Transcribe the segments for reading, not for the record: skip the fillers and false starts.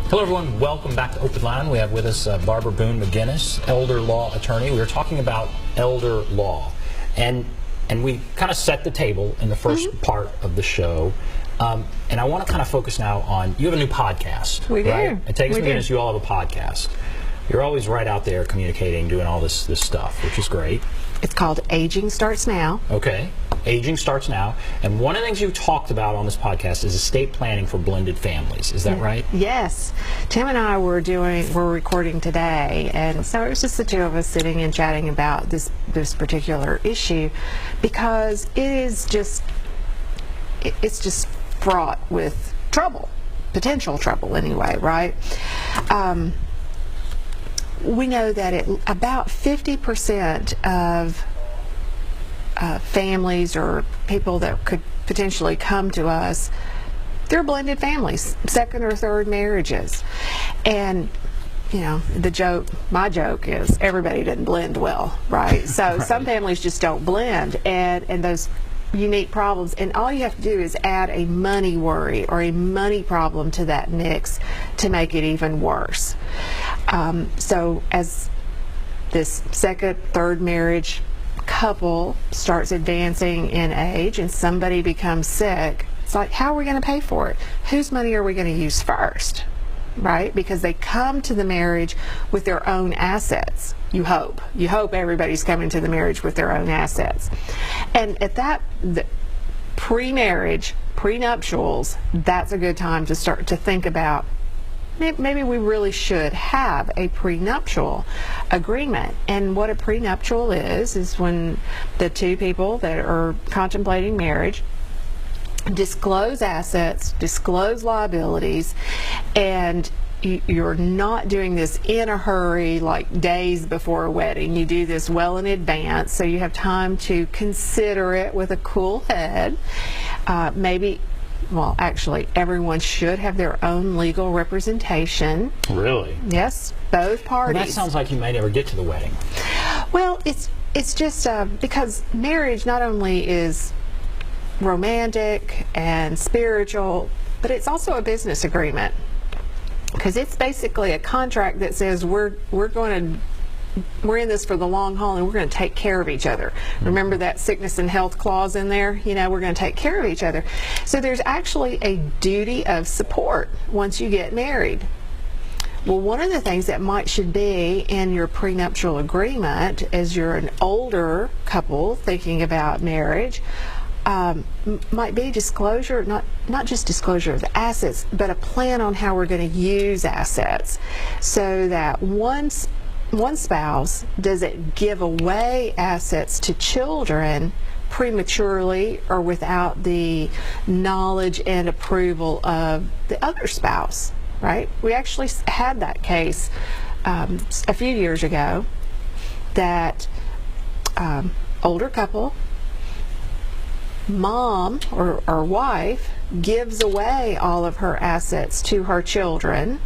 Hello everyone, welcome back to OpenLine. We have with us Barbara Boone McGinnis, elder law attorney. We were talking about elder law, and we kind of set the table in the first part of the show. And I want to kind of focus now on, you have a new podcast. We do. Right? At Takacs-McGinnis, you all have a podcast. You're always right out there communicating, doing all this stuff, which is great. It's called Aging Starts Now. Okay. Aging Starts Now. And one of the things you talked about on this podcast is estate planning for blended families. Is that right? Yes. Tim and I were recording today, and so it was just the two of us sitting and chatting about this particular issue, because it's just fraught with trouble, potential trouble anyway, right? We know that about 50% of families or people that could potentially come to us, they're blended families, second or third marriages. And you know, my joke is everybody doesn't blend well, right? So some families just don't blend, and those unique problems, and all you have to do is add a money worry or a money problem to that mix to make it even worse. So as this second, third marriage couple starts advancing in age and somebody becomes sick, it's like, how are we going to pay for it? Whose money are we going to use first? Right? Because they come to the marriage with their own assets. You hope everybody's coming to the marriage with their own assets. And at that, the pre-marriage, prenuptials, that's a good time to start to think about, maybe we really should have a prenuptial agreement. And what a prenuptial is when the two people that are contemplating marriage disclose assets, disclose liabilities, and you're not doing this in a hurry, like days before a wedding. You do this well in advance, so you have time to consider it with a cool head. Well, actually, everyone should have their own legal representation. Really? Yes, both parties. Well, that sounds like you may never get to the wedding. Well, it's just because marriage not only is romantic and spiritual, but it's also a business agreement, because it's basically a contract that says we're in this for the long haul, and we're going to take care of each other. Remember that sickness and health clause in there? You know, we're going to take care of each other. So there's actually a duty of support once you get married. Well, one of the things that should be in your prenuptial agreement, as you're an older couple thinking about marriage, might be disclosure, not just disclosure of the assets, but a plan on how we're going to use assets, so that one spouse doesn't give away assets to children prematurely or without the knowledge and approval of the other spouse, right? We actually had that case a few years ago, that older couple, mom or wife gives away all of her assets to her children.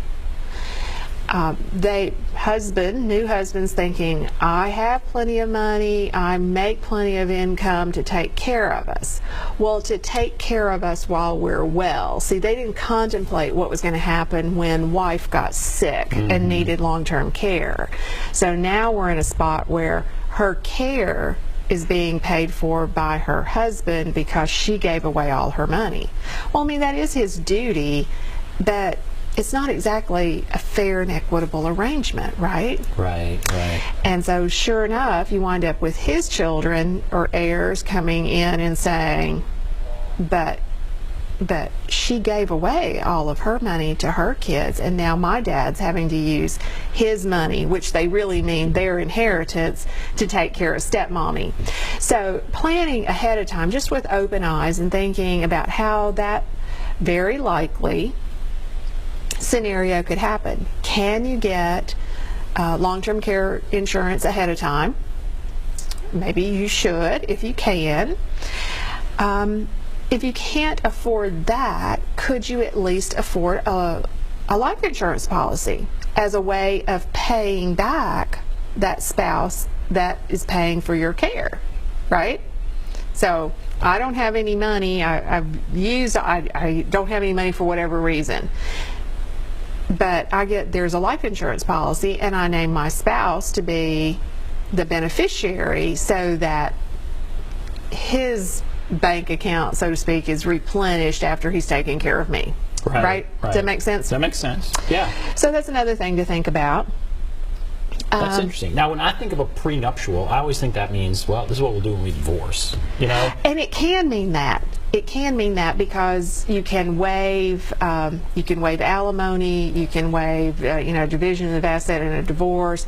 New husband's thinking, I have plenty of money, I make plenty of income to take care of us. Well, to take care of us while we're well. See, they didn't contemplate what was going to happen when wife got sick and needed long-term care. So now we're in a spot where her care is being paid for by her husband because she gave away all her money. Well, I mean, that is his duty, but it's not exactly a fair and equitable arrangement, right? Right. And so sure enough, you wind up with his children or heirs coming in and saying, but she gave away all of her money to her kids, and now my dad's having to use his money, which they really mean their inheritance, to take care of stepmommy. So planning ahead of time, just with open eyes and thinking about how that very likely scenario could happen. Can you get long-term care insurance ahead of time? Maybe you should, if you can. If you can't afford that, could you at least afford a life insurance policy as a way of paying back that spouse that is paying for your care, right? So I don't have any money, I don't have any money for whatever reason. but there's a life insurance policy, and I name my spouse to be the beneficiary so that his bank account, so to speak, is replenished after he's taking care of me. Right? Does that make sense? That makes sense. Yeah. So that's another thing to think about. That's interesting. Now, when I think of a prenuptial, I always think that means, well, this is what we'll do when we divorce, you know? And it can mean that. It can mean that because you can waive alimony, you can waive, division of asset in a divorce,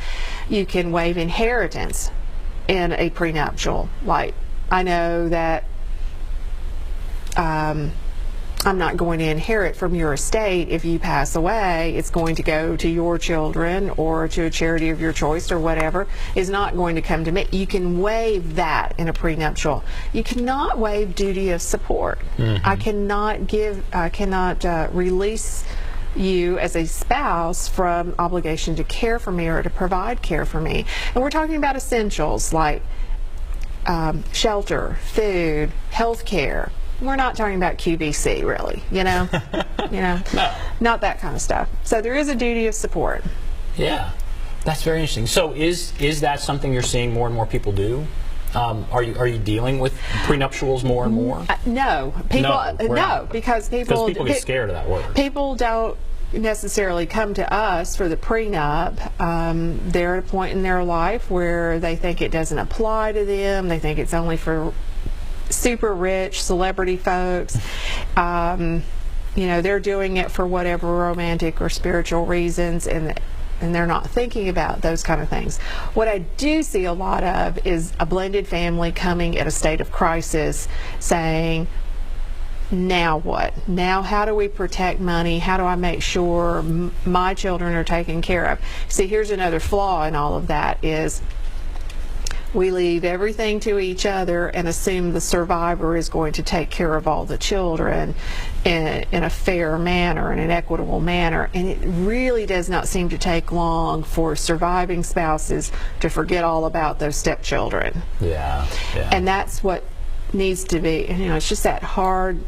you can waive inheritance in a prenuptial. Like, I know that I'm not going to inherit from your estate if you pass away. It's going to go to your children or to a charity of your choice or whatever. It's not going to come to me. You can waive that in a prenuptial. You cannot waive duty of support. I cannot release you as a spouse from obligation to care for me or to provide care for me. And we're talking about essentials like shelter, food, health care. We're not talking about QVC, really, no. Not that kind of stuff. So there is a duty of support. Yeah, that's very interesting. So is that something you're seeing more and more people do? Are you dealing with prenuptials more and more? No, because people get scared of that word. People don't necessarily come to us for the prenup. They're at a point in their life where they think it doesn't apply to them. They think it's only for super rich celebrity folks. They're doing it for whatever romantic or spiritual reasons, and they're not thinking about those kind of things. What I do see a lot of is a blended family coming at a state of crisis saying, now what? Now how do we protect money? How do I make sure my children are taken care of? See, here's another flaw in all of that is we leave everything to each other and assume the survivor is going to take care of all the children in a fair manner, in an equitable manner. And it really does not seem to take long for surviving spouses to forget all about those stepchildren. Yeah. And that's what needs to be, it's just that hard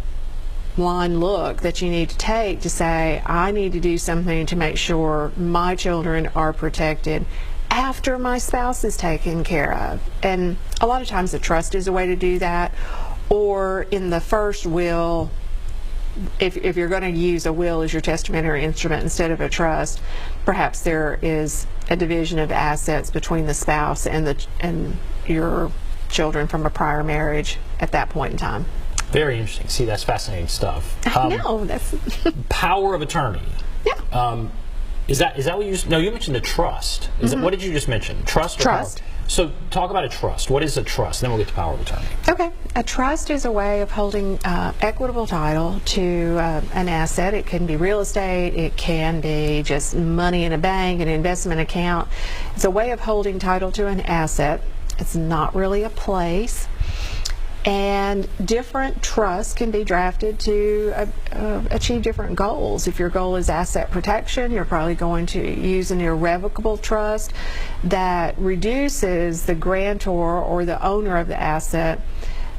line look that you need to take to say, I need to do something to make sure my children are protected after my spouse is taken care of. And a lot of times a trust is a way to do that, or in the first will, if you're going to use a will as your testamentary instrument instead of a trust, perhaps there is a division of assets between the spouse and your children from a prior marriage at that point in time. Very interesting. See, that's fascinating stuff. I know. That's power of attorney. Yeah. Is that what you just? No, you mentioned a trust. What did you just mention? Trust. Trust. So talk about a trust. What is a trust? Then we'll get to power of attorney. Okay. A trust is a way of holding equitable title to an asset. It can be real estate. It can be just money in a bank, an investment account. It's a way of holding title to an asset. It's not really a place. And different trusts can be drafted to achieve different goals. If your goal is asset protection, you're probably going to use an irrevocable trust that reduces the grantor or the owner of the asset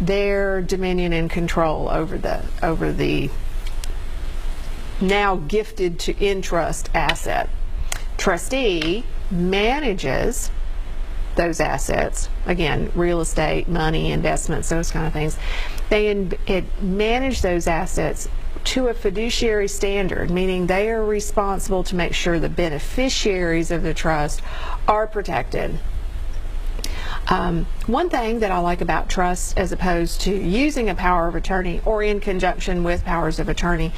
their dominion and control over the now gifted to in trust asset. Trustee manages those assets, again, real estate, money, investments, those kind of things. It manage those assets to a fiduciary standard, meaning they are responsible to make sure the beneficiaries of the trust are protected. One thing that I like about trust as opposed to using a power of attorney or in conjunction with powers of attorney,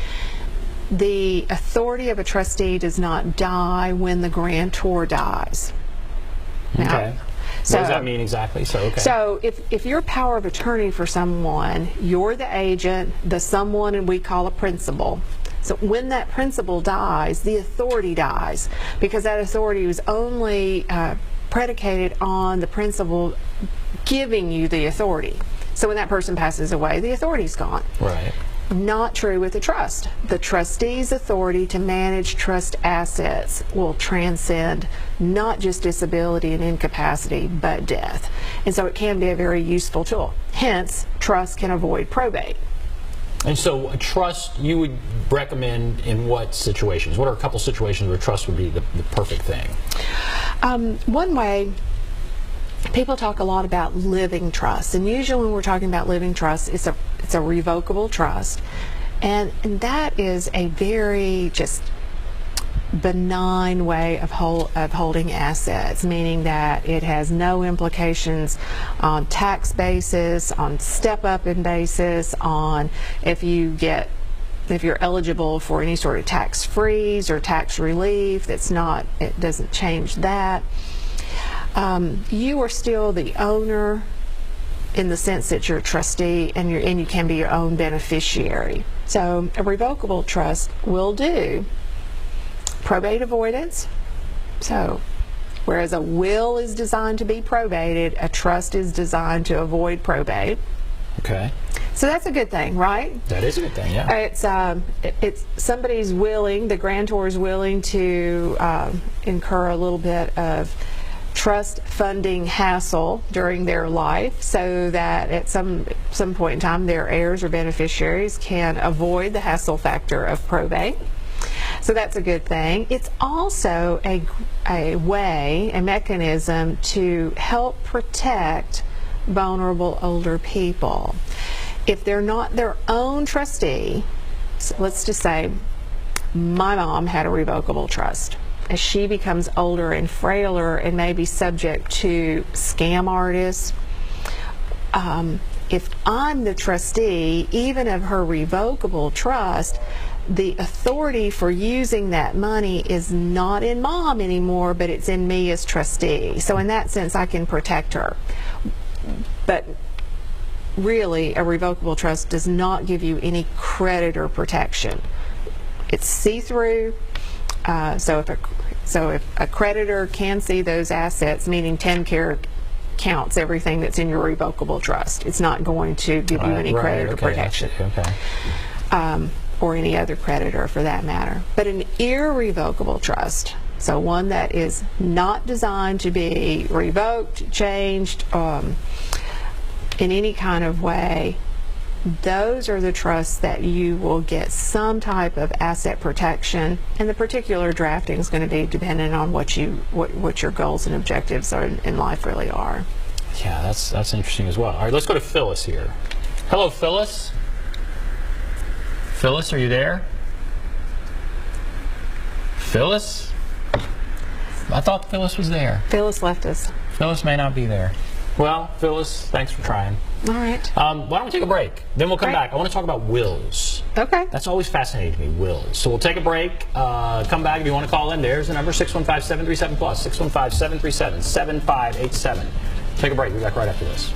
the authority of a trustee does not die when the grantor dies. Now, okay. So, what does that mean exactly? So if you're power of attorney for someone, you're the agent, the someone, and we call a principal. So when that principal dies, the authority dies, because that authority was only predicated on the principal giving you the authority. So when that person passes away, the authority's gone. Right. Not true with the trust. The trustee's authority to manage trust assets will transcend not just disability and incapacity, but death. And so it can be a very useful tool. Hence, trust can avoid probate. And so a trust you would recommend in what situations? What are a couple situations where trust would be the perfect thing? One way, people talk a lot about living trust, and usually when we're talking about living trust, it's a revocable trust, and that is a very just benign way of holding assets, meaning that it has no implications on tax basis, on step up in basis, on if you're eligible for any sort of tax freeze or tax relief. It doesn't change that. You are still the owner in the sense that you're a trustee, and you can be your own beneficiary. So a revocable trust will do probate avoidance. So whereas a will is designed to be probated, a trust is designed to avoid probate. Okay. So that's a good thing, right? That is a good thing, yeah. It's somebody's willing, the grantor is willing to incur a little bit of trust funding hassle during their life, so that at some point in time their heirs or beneficiaries can avoid the hassle factor of probate. So that's a good thing. it's also a way, a mechanism to help protect vulnerable older people. If they're not their own trustee, so let's just say my mom had a revocable trust. As she becomes older and frailer and may be subject to scam artists, if I'm the trustee, even of her revocable trust, the authority for using that money is not in mom anymore, but it's in me as trustee. So in that sense, I can protect her. But really, a revocable trust does not give you any creditor protection. It's see-through. So if a creditor can see those assets, meaning 10 care counts everything that's in your revocable trust, it's not going to give you any creditor protection. Okay. Or any other creditor for that matter. But an irrevocable trust, so one that is not designed to be revoked, changed in any kind of way, those are the trusts that you will get some type of asset protection, and the particular drafting is going to be dependent on what your goals and objectives are in life really are. Yeah, that's interesting as well. All right, let's go to Phyllis here. Hello, Phyllis. Phyllis, are you there? Phyllis? I thought Phyllis was there. Phyllis left us. Phyllis may not be there. Well, Phyllis, thanks for trying. All right. Why don't we take a break? Then we'll come back. I want to talk about wills. Okay. That's always fascinating to me, wills. So we'll take a break. Come back if you want to call in. There's the number, 615-737-PLUS, 615-737-7587. Take a break. We'll be back right after this.